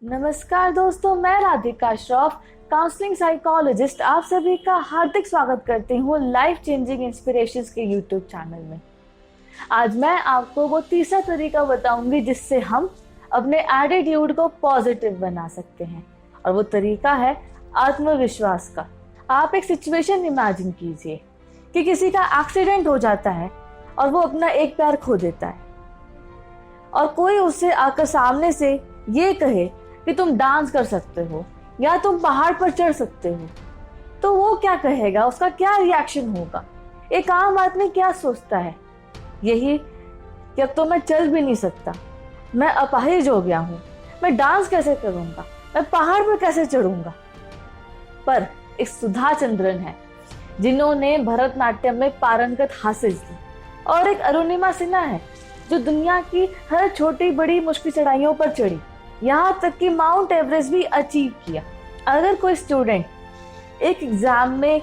नमस्कार दोस्तों, मैं राधिका श्रॉफ, काउंसलिंग साइकोलॉजिस्ट, आप सभी का हार्दिक स्वागत करती हूँ लाइफ चेंजिंग इंस्पिरेशंस के यूट्यूब चैनल में। आज मैं आपको वो तीसरा तरीका बताऊंगी जिससे हम अपने एटीट्यूड को पॉजिटिव बना सकते हैं, और वो तरीका है आत्मविश्वास का। आप एक सिचुएशन इमेजिन कीजिए कि किसी का एक्सीडेंट हो जाता है और वो अपना एक पैर खो देता है, और कोई उससे आकर सामने से ये कहे कि तुम डांस कर सकते हो या तुम पहाड़ पर चढ़ सकते हो, तो वो क्या कहेगा? उसका क्या रिएक्शन होगा? एक आम आदमी क्या सोचता है? यही कि अब तो मैं चल भी नहीं सकता, मैं अपाहिज हो गया हूँ, मैं डांस कैसे करूंगा, मैं पहाड़ पर कैसे चढ़ूंगा। पर एक सुधा चंद्रन है जिन्होंने भरतनाट्यम में पारंगत हासिल की, और एक अरुणिमा सिन्हा है जो दुनिया की हर छोटी बड़ी मुश्किल चढ़ाइयों पर चढ़ी, यहाँ तक कि माउंट एवरेस्ट भी अचीव किया। अगर कोई स्टूडेंट एक एग्जाम में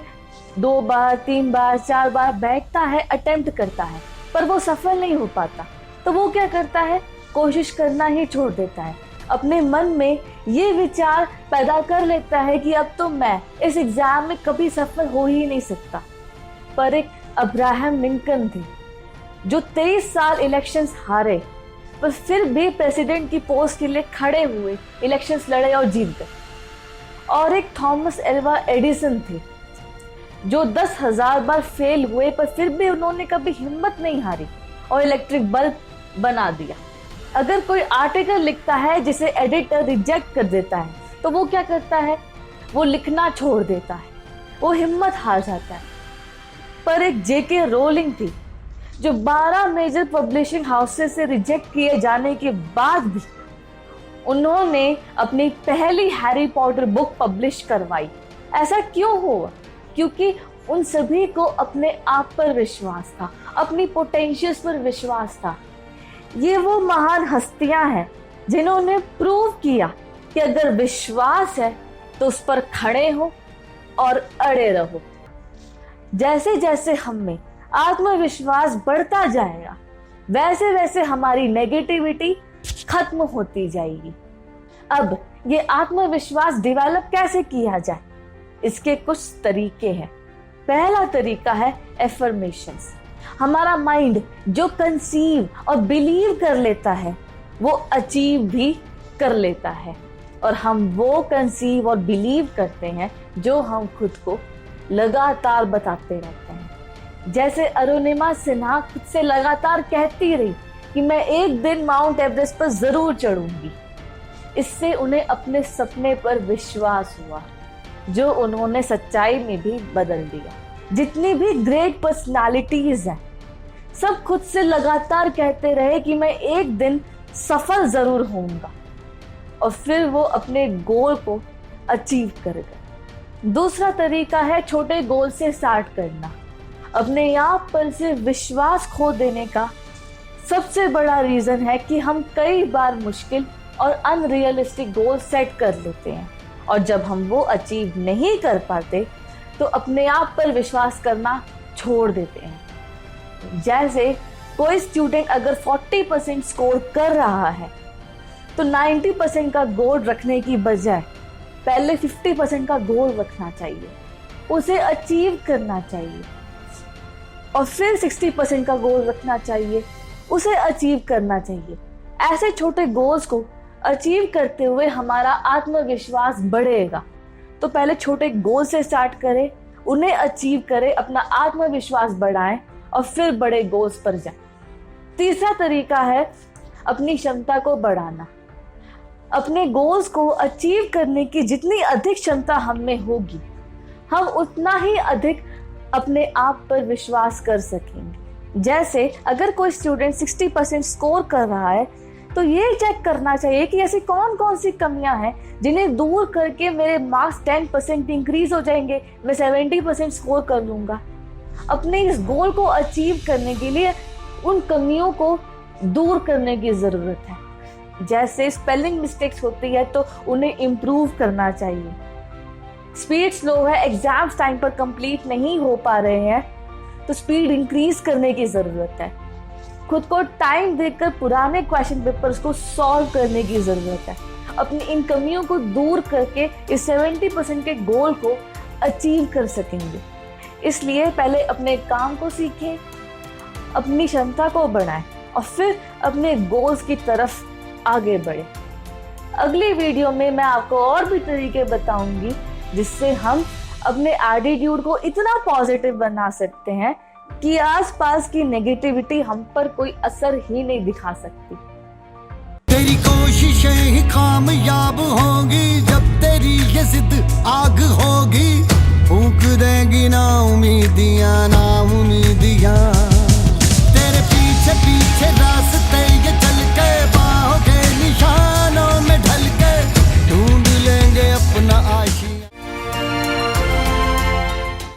2 बार 3 बार 4 बार बैठता है, अटेम्प्ट करता है, पर वो सफल नहीं हो पाता, तो वो क्या करता है? कोशिश करना ही छोड़ देता है। अपने मन में ये विचार पैदा कर लेता है कि अब तो मैं इस एग्जाम में कभी सफल हो ही नहीं सकता। पर एक अब्राहम लिंकन थे जो 23 साल इलेक्शंस हारे, पर फिर भी प्रेसिडेंट की पोस्ट के लिए खड़े हुए, इलेक्शंस लड़े और जीत गए। और एक थॉमस एल्वा एडिसन थे जो 10,000 बार फेल हुए, पर फिर भी उन्होंने कभी हिम्मत नहीं हारी और इलेक्ट्रिक बल्ब बना दिया। अगर कोई आर्टिकल लिखता है जिसे एडिटर रिजेक्ट कर देता है, तो वो क्या करता है? वो लिखना छोड़ देता है, वो हिम्मत हार जाता है। पर एक जेके रोलिंग थी जो 12 मेजर पब्लिशिंग हाउसेस से रिजेक्ट किए जाने के बाद भी उन्होंने अपनी पहली हैरी पॉटर बुक पब्लिश करवाई। ऐसा क्यों हुआ? क्योंकि उन सभी को अपने आप पर विश्वास था, अपनी पोटेंशियल्स पर विश्वास था। ये वो महान हस्तियां हैं जिन्होंने प्रूव किया कि अगर विश्वास है तो उस पर खड़े हो और अड़े रहो। जैसे जैसे हमें आत्मविश्वास बढ़ता जाएगा, वैसे वैसे हमारी नेगेटिविटी खत्म होती जाएगी। अब ये आत्मविश्वास डेवलप कैसे किया जाए? इसके कुछ तरीके हैं। पहला तरीका है एफर्मेशंस। हमारा माइंड जो कंसीव और बिलीव कर लेता है, वो अचीव भी कर लेता है, और हम वो कंसीव और बिलीव करते हैं जो हम खुद को लगातार बताते रहते हैं। जैसे अरुणिमा सिन्हा खुद से लगातार कहती रही कि मैं एक दिन माउंट एवरेस्ट पर जरूर चढ़ूंगी। इससे उन्हें अपने सपने पर विश्वास हुआ, जो उन्होंने सच्चाई में भी बदल दिया। जितनी भी ग्रेट पर्सनालिटीज हैं, सब खुद से लगातार कहते रहे कि मैं एक दिन सफल जरूर होऊंगा, और फिर वो अपने गोल को अचीव कर गए। दूसरा तरीका है छोटे गोल से स्टार्ट करना। अपने आप पर से विश्वास खो देने का सबसे बड़ा रीजन है कि हम कई बार मुश्किल और अनरियलिस्टिक गोल सेट कर लेते हैं, और जब हम वो अचीव नहीं कर पाते तो अपने आप पर विश्वास करना छोड़ देते हैं। जैसे कोई स्टूडेंट अगर 40% स्कोर कर रहा है, तो 90% का गोल रखने की बजाय पहले 50% का गोल रखना चाहिए, उसे अचीव करना चाहिए, और फिर 60% का गोल रखना चाहिए, उसे अचीव करना चाहिए। ऐसे छोटे गोल्स को अचीव करते हुए हमारा आत्मविश्वास बढ़ेगा। तो पहले छोटे गोल से स्टार्ट करें, उन्हें अचीव करें, अपना आत्मविश्वास बढ़ाएं, और फिर बड़े गोल्स पर जाएं। तीसरा तरीका है अपनी क्षमता को बढ़ाना। अपने गोल्स को अचीव करने की जितनी अधिक क्षमता हम में होगी, हम उतना ही अधिक अपने आप पर विश्वास कर सकेंगे। जैसे अगर कोई स्टूडेंट 60% स्कोर कर रहा है, तो ये चेक करना चाहिए कि ऐसी कौन कौन सी कमियां हैं जिन्हें दूर करके मेरे मार्क्स 10% इंक्रीज हो जाएंगे, मैं 70% स्कोर कर लूंगा। अपने इस गोल को अचीव करने के लिए उन कमियों को दूर करने की जरूरत है। जैसे स्पेलिंग मिस्टेक्स होती है तो उन्हें इम्प्रूव करना चाहिए। स्पीड स्लो है, एग्जाम्स टाइम पर कंप्लीट नहीं हो पा रहे हैं, तो स्पीड इंक्रीज करने की जरूरत है। खुद को टाइम देकर पुराने क्वेश्चन पेपर्स को सॉल्व करने की जरूरत है। अपनी इन कमियों को दूर करके इस 70% के गोल को अचीव कर सकेंगे। इसलिए पहले अपने काम को सीखें, अपनी क्षमता को बढ़ाएं और फिर अपने गोल्स की तरफ आगे बढ़ें। अगली वीडियो में मैं आपको और भी तरीके बताऊंगी जिससे हम अपने एटीट्यूड को इतना पॉजिटिव बना सकते हैं कि आसपास की नेगेटिविटी हम पर कोई असर ही नहीं दिखा सकती। तेरी कोशिशें ही कामयाब होंगी जब तेरी ये जिद आग होगी। फूंक देगी ना उम्मीदियां, ना उम्मीद